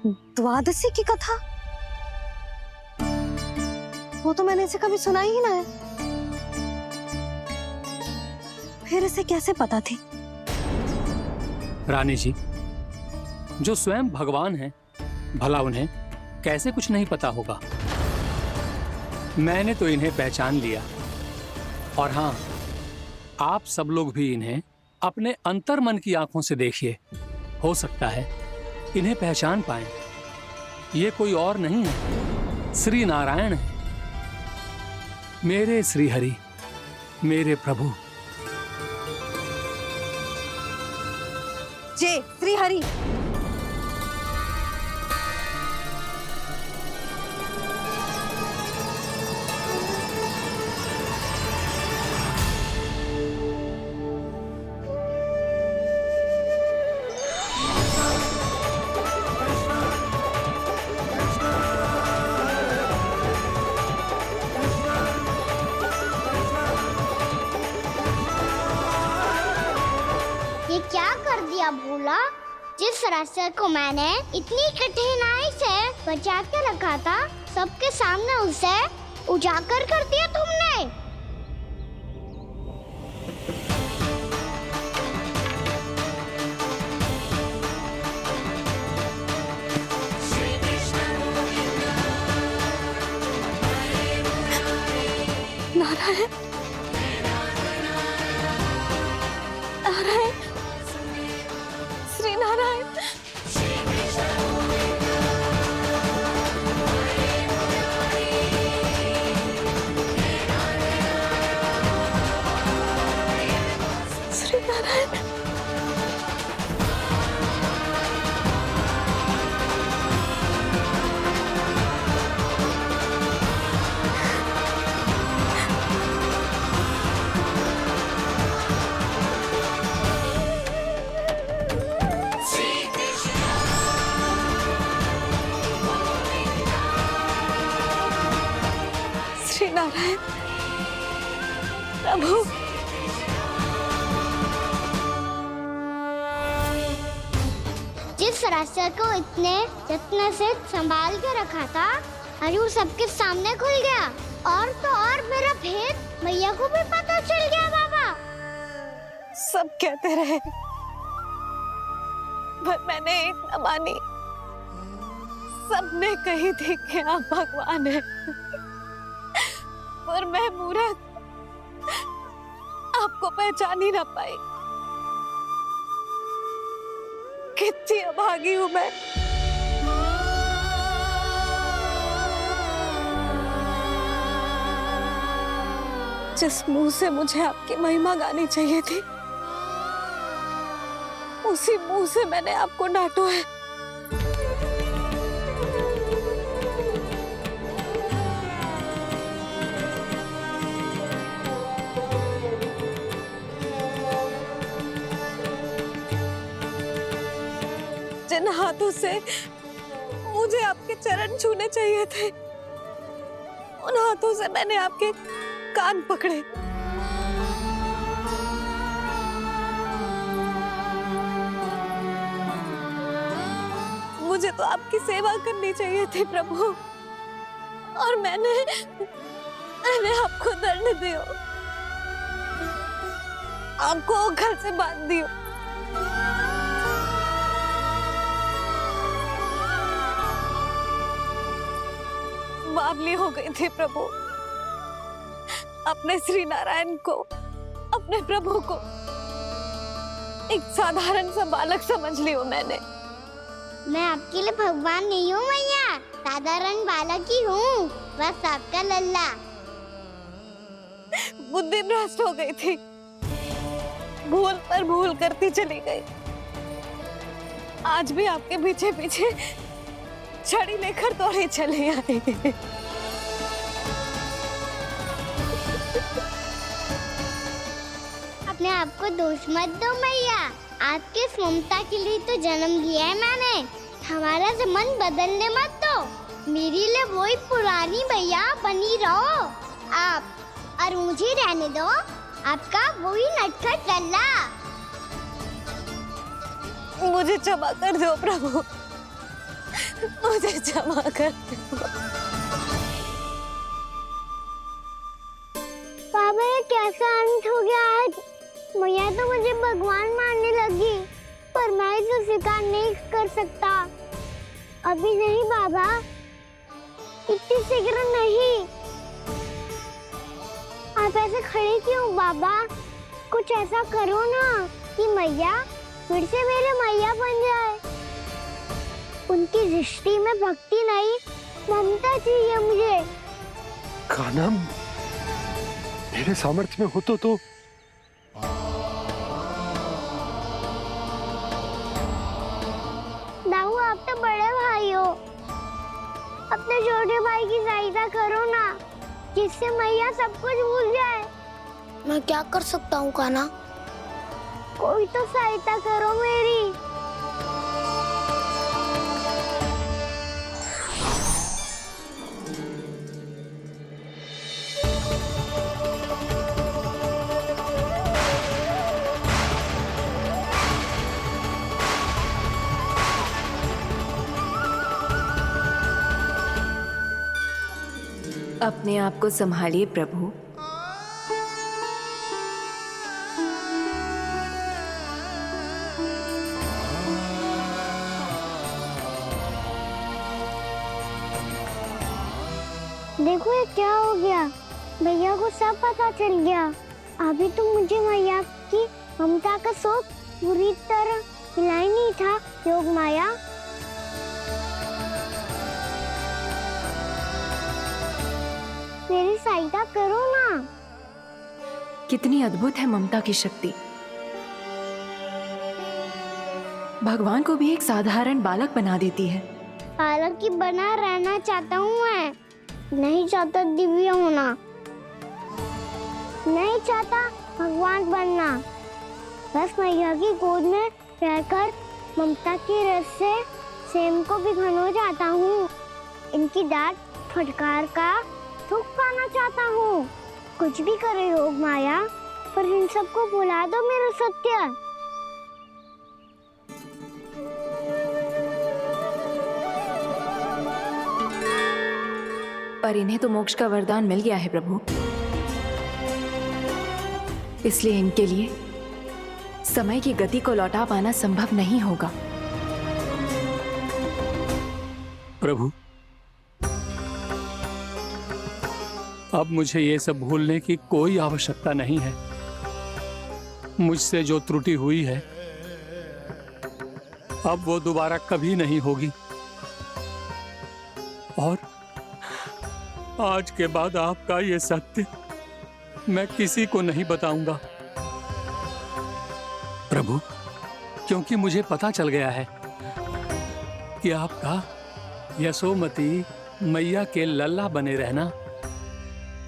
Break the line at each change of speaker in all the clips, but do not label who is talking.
द्वादशी की कथा? वो तो मैंने इसे कभी सुना ही ना है। फिर इसे कैसे पता थी?
रानी जी, जो स्वयं भगवान हैं, भला उन्हें कैसे कुछ नहीं पता होगा। मैंने तो इन्हें पहचान लिया, और हाँ, आप सब लोग भी इन्हें अपने अंतर मन की आंखों से देखिए। हो सकता है इन्हें पहचान पाएं। ये कोई और नहीं है, श्री नारायण है, मेरे श्री हरि, मेरे प्रभु।
जय श्री हरि।
ये क्या कर दिया भोला? जिस रास्ते को मैंने इतनी कठिनाई से बचा के रखा था, सबके सामने उसे उजागर कर दिया तुमने।
नारायण, नारायण, श्री नारायण। श्री नारायण। श्री नारायण प्रभु।
जिस रास्ते को इतने जत्न से संभाल के रखा था, आज वो सबके सामने खुल गया। और तो और मेरा भेद मैया को भी पता चल गया बाबा।
सब कहते रहे, पर मैंने एक न मानी। सबने कही थी कि आप भगवान हैं, पर मैं मूर्ख आपको पहचान ही ना पाई। कितनी अभागी हूं मैं। जिस मुंह से मुझे आपकी महिमा गानी चाहिए थी, उसी मुंह से मैंने आपको डांटो है। जिन हाथों से मुझे आपके चरण छूने चाहिए थे, उन हाथों से मैंने आपके कान पकड़े। मुझे तो आपकी सेवा करनी चाहिए थी प्रभु, और मैंने आपको दंड दियो, आपको घर से बांध दियो। बावली हो गई थी प्रभु। अपने श्री नारायण को, अपने प्रभु को एक साधारण सा बालक समझ लियो मैंने।
मैं आपके लिए भगवान नहीं हूँ मैया, साधारण बालक ही हूँ, बस आपका लल्ला।
बुद्धि भ्रष्ट हो गई थी, भूल पर भूल करती चली गई। आज भी आपके पीछे पीछे छड़ी लेकर दौड़े चले आए।
अपने आप को दोष मत दो मैया, आपके इस ममता के लिए तो जन्म लिया है मैंने। हमारा से मन बदलने मत दो, मेरे लिए वही पुरानी मैया बनी रहो आप, और मुझे रहने दो आपका वही नटखट लल्ला।
मुझे क्षमा कर दो प्रभु, मुझे क्षमा कर दो।
पापा ये कैसा अंत हो गया आज? मैया तो मुझे भगवान मानने लगी, पर मैं इसे स्वीकार नहीं कर सकता। अभी नहीं बाबा, इतनी शीघ्र नहीं। आप ऐसे खड़े क्यों बाबा? कुछ ऐसा करो ना कि मैया फिर से मेरे मैया बन जाए। उनकी दृष्टि में भक्ति नहीं, ममता चाहिए मुझे।
कान्हा, मेरे सामर्थ्य में हो तो
दाऊ, आप तो बड़े भाई हो, अपने छोटे भाई की सहायता करो ना, जिससे मैया सब कुछ भूल जाए।
मैं क्या कर सकता हूँ कान्हा?
कोई तो सहायता करो मेरी।
अपने आप को संभालिए प्रभु।
देखो ये क्या हो गया, भैया को सब पता चल गया। अभी तो मुझे मैया की ममता का शौक पूरी तरह मिला ही नहीं था। योग माया, मेरी सहायता करो ना।
कितनी अद्भुत है ममता की शक्ति। भगवान को भी एक साधारण बालक बना देती है।
बालक की बना रहना चाहता हूँ मैं, नहीं चाहता दिव्य होना, नहीं चाहता भगवान बनना। बस मैया की गोद में रहकर ममता की रस से सेम को भी घनो चाहता हूँ। इनकी डांट फटकार का सुख पाना चाहता हूँ। कुछ भी करे योग माया, पर इन सबको भुला दो मेरा सत्य।
पर इन्हें तो मोक्ष का वरदान मिल गया है प्रभु, इसलिए इनके लिए समय की गति को लौटा पाना संभव नहीं होगा।
प्रभु, अब मुझे ये सब भूलने की कोई आवश्यकता नहीं है। मुझसे जो त्रुटि हुई है अब वो दोबारा कभी नहीं होगी, और आज के बाद आपका ये सत्य मैं किसी को नहीं बताऊंगा प्रभु, क्योंकि मुझे पता चल गया है कि आपका यशोमती मैया के लल्ला बने रहना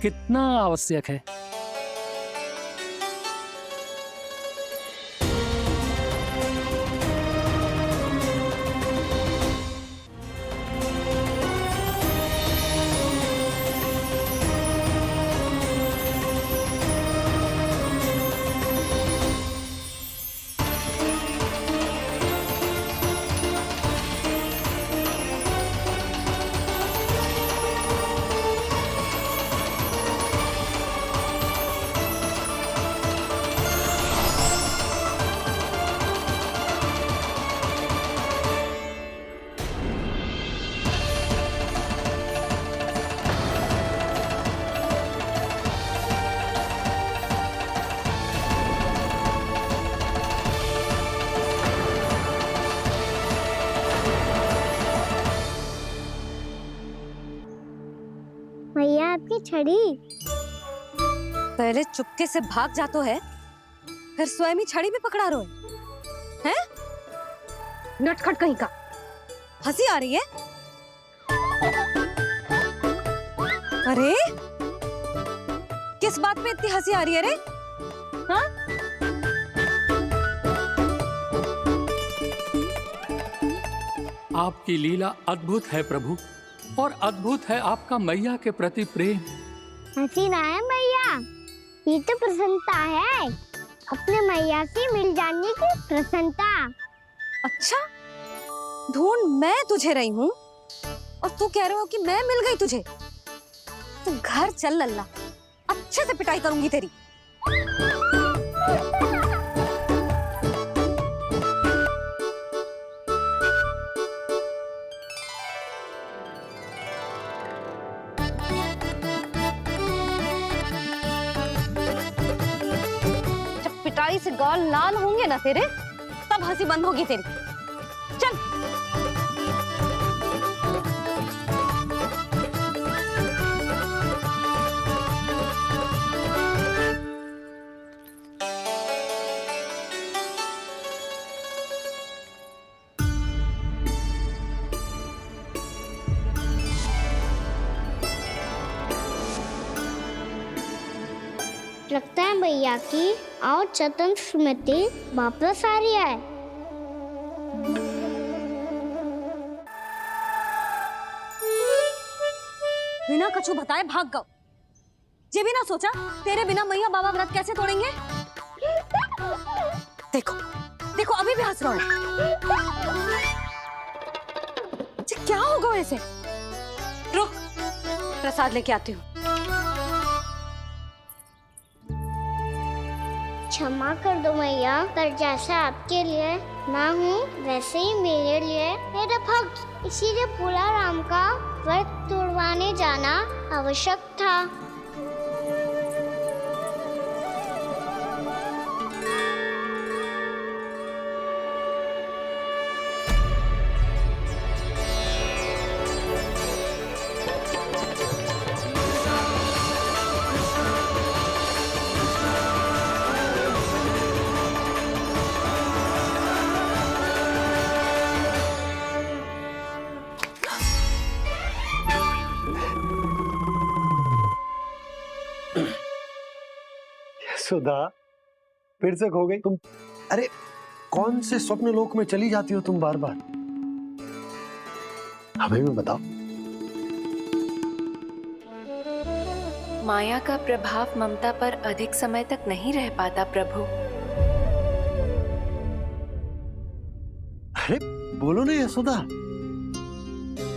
कितना आवश्यक है।
मैया आपकी छड़ी।
पहले चुपके से भाग जातो है, फिर स्वयं ही छड़ी में पकड़ा रोए हैं? नटखट कहीं का। हंसी आ रही है? अरे किस बात पे इतनी हंसी आ रही है रे? हाँ?
आपकी लीला अद्भुत है प्रभु, और अद्भुत है आपका मैया के प्रति प्रेम।
हंसी ना है मैया, ये तो प्रसन्नता है, अपने मैया से मिल जाने की प्रसन्नता।
अच्छा, ढूंढ मैं तुझे रही हूँ और तू कह रहे हो कि मैं मिल गई तुझे। तू घर चल लल्ला, अच्छे से पिटाई करूंगी तेरी। जब पिटाई से गाल लाल होंगे ना तेरे, तब हंसी बंद होगी तेरी। चल।
लगता है भैया की और चतन स्मृति वापस आ रही है।
बिना कछु बताए भाग गओ। ये भी ना सोचा तेरे बिना मैया बाबा व्रत कैसे तोड़ेंगे। देखो देखो अभी भी हंस रहा है। ये क्या होगा ऐसे? रुक, प्रसाद लेके आती हूँ।
क्षमा कर दो मैया, पर जैसा आपके लिए ना हूँ वैसे ही मेरे लिए मेरा भक्त, इसीलिए भोला राम का व्रत तोड़वाने जाना आवश्यक था।
सुधा, फिर से खो गई तुम। अरे कौन से स्वप्न लोक में चली जाती हो तुम बार बार? हमें भी बताओ।
माया का प्रभाव ममता पर अधिक समय तक नहीं रह पाता प्रभु।
अरे बोलो ना यशोदा,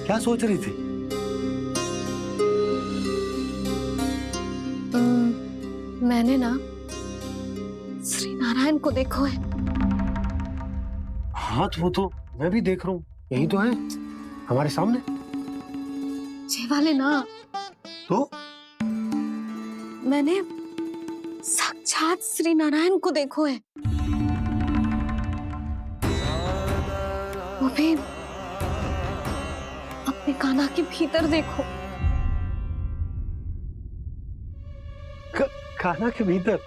क्या सोच रही थी?
मैंने ना श्री नारायण को देखो है।
हाँ वो तो मैं भी देख रहा हूँ, यही तो है हमारे सामने।
ये वाले ना,
तो
मैंने साक्षात श्री नारायण को देखो है, वो भी अपने कान्हा के भीतर देखो।
कान्हा के भीतर?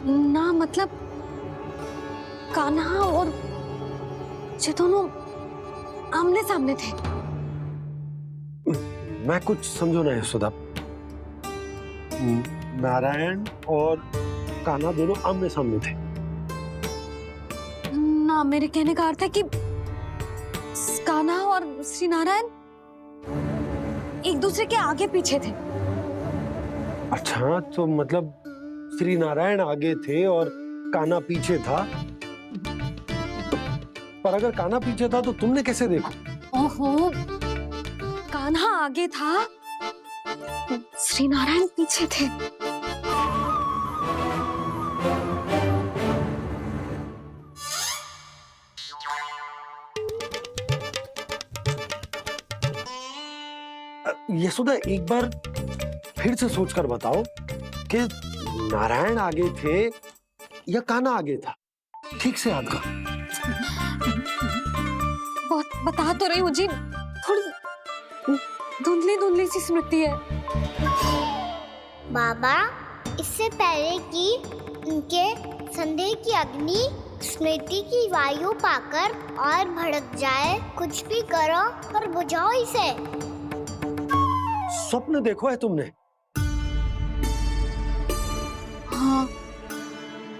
ना मतलब कान्हा और ये दोनों आमने सामने थे।
मैं कुछ समझो ना यशोदा। नारायण और कान्हा दोनों आमने सामने थे?
ना, मेरे कहने का अर्थ है कि कान्हा और श्री नारायण एक दूसरे के आगे पीछे थे।
अच्छा, तो मतलब श्री नारायण आगे थे और कान्हा पीछे था। पर अगर कान्हा पीछे था तो तुमने कैसे देखा?
ओहो, कान्हा आगे था, श्री नारायण पीछे थे।
यशोदा, एक बार फिर से सोचकर बताओ कि नारायण आगे थे या कान्हा आगे था? ठीक से याद करो।
बहुत बता तो रही हूँ जी, थोड़ी धुंधली धुंधली सी स्मृति है।
बाबा, इससे पहले कि उनके संदेह की अग्नि स्मृति की वायु पाकर और भड़क जाए, कुछ भी करो पर बुझाओ इसे।
स्वप्न देखो है तुमने?
हाँ,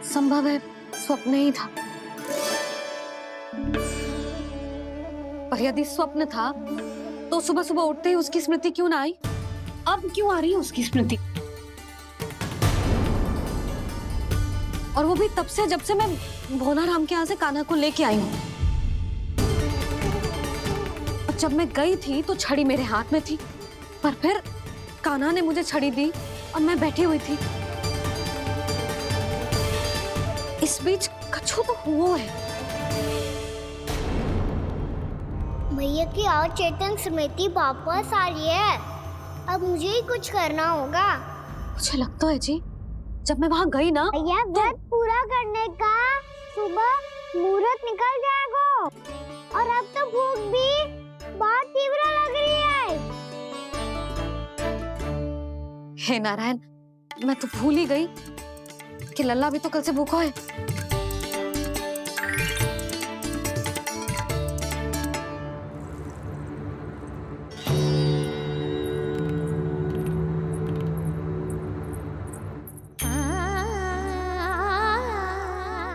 संभव है स्वप्न ही था। पर यदि स्वप्न था तो सुबह सुबह उठते ही उसकी स्मृति क्यों ना आई? अब क्यों आ रही है उसकी स्मृति? और वो भी तब से जब से मैं भोला राम के यहाँ से कान्हा को लेके आई हूँ। और जब मैं गई थी तो छड़ी मेरे हाथ में थी, पर फिर कान्हा ने मुझे छड़ी दी और मैं बैठी हुई थी। इस बीच कछु तो हुआ है।
भैया की और चेतन स्मृति वापस आ रही है। अब मुझे ही कुछ करना होगा।
मुझे लगता है जी, जब मैं वहां गई ना,
भैया व्रत पूरा करने का सुबह मुहूर्त निकल जाएगा और अब तो भूख भी बहुत तीव्र लग रही है।
हे नारायण, मैं तो भूल ही गई कि लल्ला भी तो कल से भूखा है।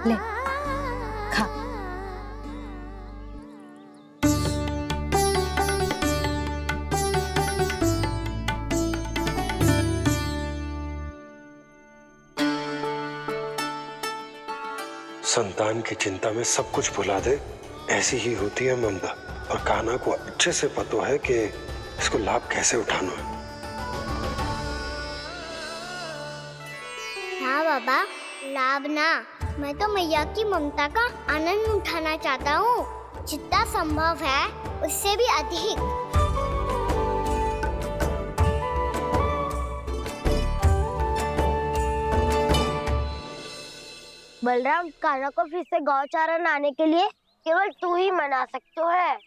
ले, खा।
संतान की चिंता में सब कुछ भुला दे, ऐसी ही होती है ममता। और कान्हा को अच्छे से पता है कि इसको लाभ कैसे उठाना है।
हाँ बाबा, लाभ ना, मैं तो मैया की ममता का आनंद उठाना चाहता हूँ, जितना संभव है उससे भी अधिक।
बलराम, कान्हा को फिर से गौचारण आने के लिए केवल तू ही मना सकते है।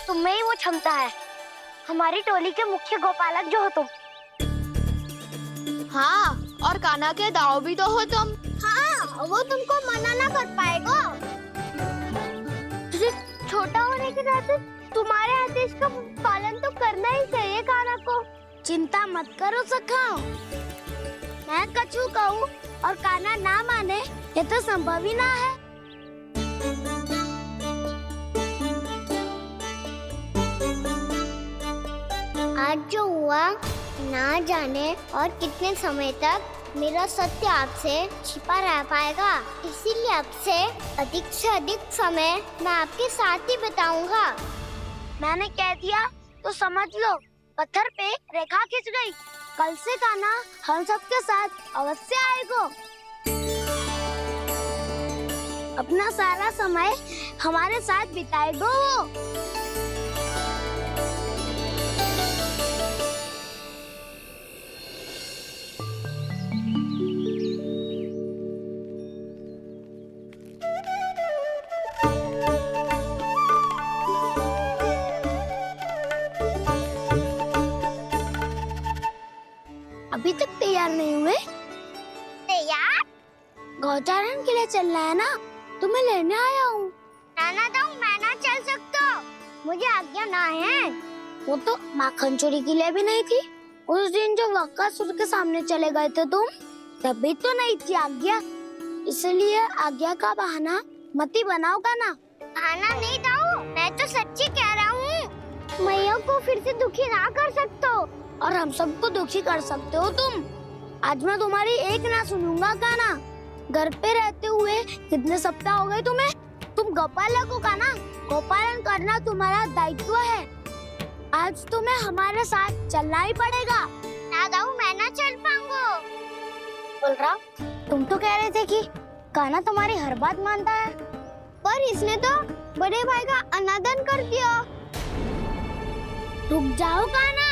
तुम्हें ही वो क्षमता है, हमारी टोली के मुख्य गोपालक जो हो तुम।
हाँ, और कान्हा के दाव भी तो हो तुम।
हाँ, वो तुमको मना ना कर पाएगा। छोटा होने के नाते तुम्हारे आदेश का पालन तो करना ही चाहिए कान्हा को। चिंता मत करो सखा, मैं कछु कहूँ और कान्हा ना माने, ये तो संभव ही ना है। आज जो हुआ ना जाने और कितने समय तक मेरा सत्य आपसे छिपा रह पाएगा, इसीलिए आपसे अधिक से अधिक समय मैं आपके साथ ही बिताऊंगा।
मैंने कह दिया तो समझ लो, पत्थर पे रेखा खिंच गई।
कल से कान्हा हम सबके साथ अवश्य आएगा। अपना सारा समय हमारे साथ बिताएगा वो। अभी तक तैयार नहीं हुए? तैयार? गौचारण के लिए चलना है ना, तुम्हें लेने आया हूँ। नाना दाऊ, मैं ना चल सकता, मुझे आज्ञा ना है। वो तो माखन चोरी के लिए भी नहीं थी। उस दिन जो वक्कासुर के सामने चले गए थे तुम, तभी तो नहीं थी आज्ञा। इसलिए आज्ञा का बहाना मत ही बनाओ ना। बहाना नहीं दाऊ, मैं तो सच्ची कह रहा हूँ। मैया को फिर से दुखी ना कर सकते हो और हम सबको दुखी कर सकते हो तुम। आज मैं तुम्हारी एक ना सुनूंगा कान्हा। घर पे रहते हुए कितने सप्ताह हो गए तुम्हें? तुम गोपालक हो कान्हा, गोपालन करना तुम्हारा दायित्व है। आज तुम्हें हमारे साथ चलना ही पड़ेगा। ना दाऊ, मैं ना चल पाऊंगा। बलराम, तुम तो कह रहे थे कि कान्हा तुम्हारी हर बात मानता है, पर इसने तो बड़े भाई का अनादर कर दिया। रुक जाओ कान्हा,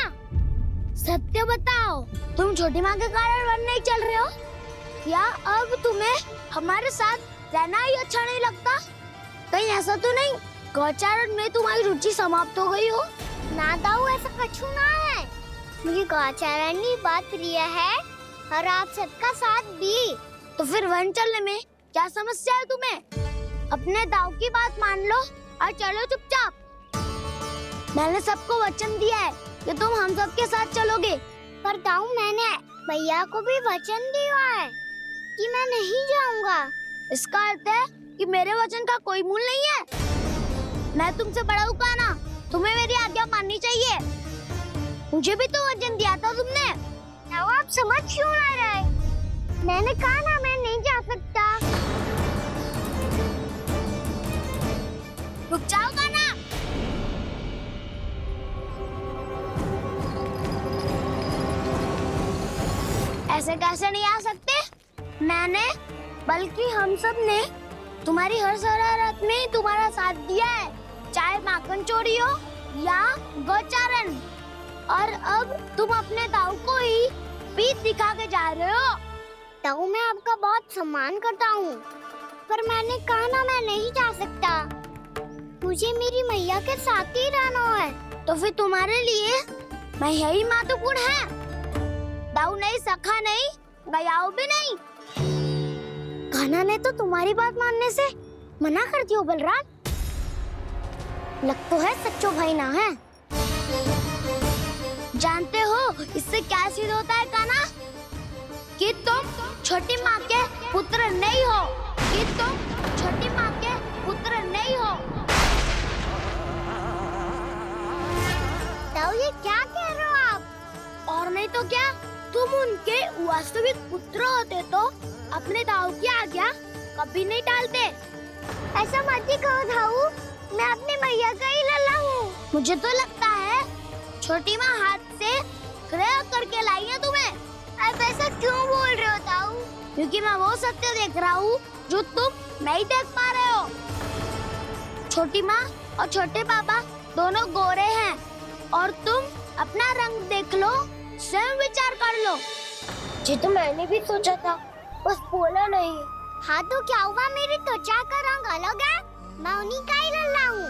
सत्य बताओ, तुम छोटी माँ के कारण वन नहीं चल रहे हो या अब तुम्हें हमारे साथ रहना ही अच्छा नहीं लगता? कहीं ऐसा तो नहीं गौचारण में तुम्हारी रुचि समाप्त हो गई हो? ना दाऊ, ऐसा कछु ना है। मुझे गौचारण की बात प्रिय है और आप सबका साथ भी। तो फिर वन चलने में क्या समस्या है तुम्हें? अपने दाऊ की बात मान लो और चलो चुपचाप। मैंने सबको वचन दिया है कि तुम हम सबके साथ चलोगे। पर दाऊ, मैंने भैया को भी वचन दिया है कि मैं नहीं जाऊंगा। इसका अर्थ है कि मेरे वचन का कोई मूल नहीं है। मैं तुमसे बड़ा हूँ कान्हा, तुम्हें मेरी आज्ञा माननी चाहिए। मुझे भी तो वचन दिया था तुमने। दाऊ, आप समझ क्यों ना रहे? मैंने कहा ना मैं नहीं जा सकता। रुक जाओ कान्हा। ऐसे कैसे नहीं आ सकते? मैंने बल्कि हम सब ने तुम्हारी हर शरारत में तुम्हारा साथ दिया है, चाहे माखन चोरी हो या गौचारण। और अब तुम अपने दाऊ को ही पीठ दिखा के जा रहे हो। दाऊ मैं आपका बहुत सम्मान करता हूँ, पर मैंने कहा ना मैं नहीं जा सकता। मुझे मेरी मैया के साथ ही रहना है। तो फिर तुम्हारे लिए मैं यही महत्वपूर्ण है। दाऊ नहीं, सखा नहीं, गयाऊ भी नहीं। कान्हा ने तो तुम्हारी बात मानने से मना कर दियो बलराम। लग तो है सच्चो भाई ना है। जानते हो इससे क्या सिद्ध होता है कान्हा? कि तुम छोटी माँ के पुत्र नहीं हो, कि तुम छोटी माँ के पुत्र नहीं हो। तो ये क्या कह रहे हो आप? और नहीं तो क्या, तुम उनके वास्तविक पुत्र होते तो अपने दाऊ की आज्ञा कभी नहीं टालते। ऐसा मत ही कहो दाऊ, मैं अपनी मैया का ही लल्ला हूँ। मुझे तो लगता है छोटी माँ हाथ से ग्रह करके लाई है तुम्हें। अब ऐसा क्यों बोल रहे हो दाऊ? क्योंकि मैं वो सत्य देख रहा हूँ जो तुम नहीं देख पा रहे हो। छोटी माँ और छोटे पापा दोनों गोरे हैं और तुम अपना रंग देख लो, स्वयं विचार कर लो।
जी तो मैंने भी सोचा था, बस बोला नहीं।
हाँ तो क्या हुआ, मेरी त्वचा का रंग अलग है, मैं उन्हीं का ही लल्ला हूँ।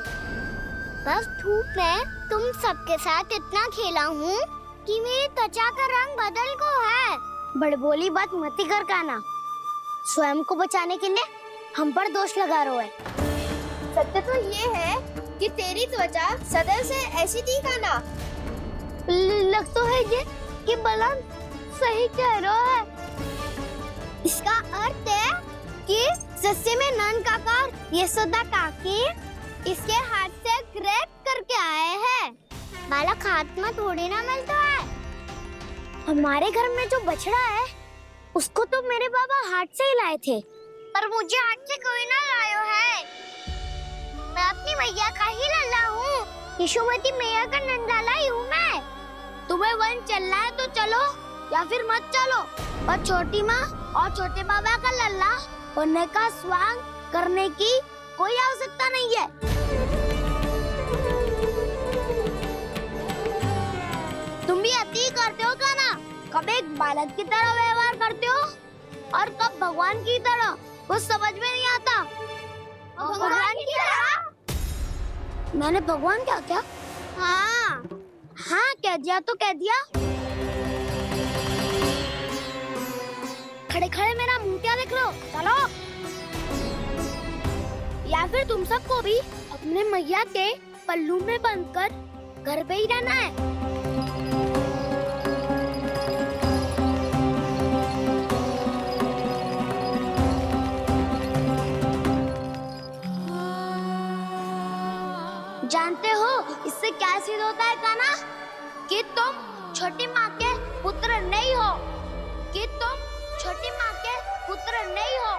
बस धूप में तुम सबके साथ इतना खेला हूँ कि मेरी त्वचा का रंग बदल को है। बड़बोली बात मत ही कर कान्हा। स्वयं को बचाने के लिए हम पर दोष लगा रहे है।
सत्य तो ये है कि तेरी त्वचा सदैव से ऐसी थी कान्हा।
लग तो है ये कि बलराम सही कह रहा है। इसका अर्थ है कि सस्ते में नन काका यशोदा काकी इसके हाथ से ग्रेट करके आए हैं। बालक हाथ में थोड़ी ना मिलता है। हमारे घर में जो बछड़ा है उसको तो मेरे बाबा हाथ से ही लाए थे, पर मुझे हाथ से कोई ना लायो है। मैं अपनी मैया का ही लल्ला हूँ, यशोमती मैया का नंदलाला ही हूँ मैं। तुम्हें वन चलना है तो चलो या फिर मत चलो, पर छोटी माँ और छोटे बाबा का लल्ला बनने का स्वांग करने की कोई आवश्यकता नहीं है। तुम भी अति करते हो कान्हा, कब एक बालक की तरह व्यवहार करते हो और कब भगवान की तरह, कुछ समझ में नहीं आता। भगवान की तरह? मैंने भगवान क्या क्या? हाँ हाँ कह दिया तो कह दिया। खड़े खड़े मेरा मुंह क्या देख लो, चलो। या फिर तुम सबको भी अपने मैया के पल्लू में बंधकर घर पे ही रहना है। जानते हो इससे क्या सिद्ध होता है कान्हा? कि तुम छोटी माँ के पुत्र नहीं हो, कि तुम छोटी माँ के पुत्र नहीं हो।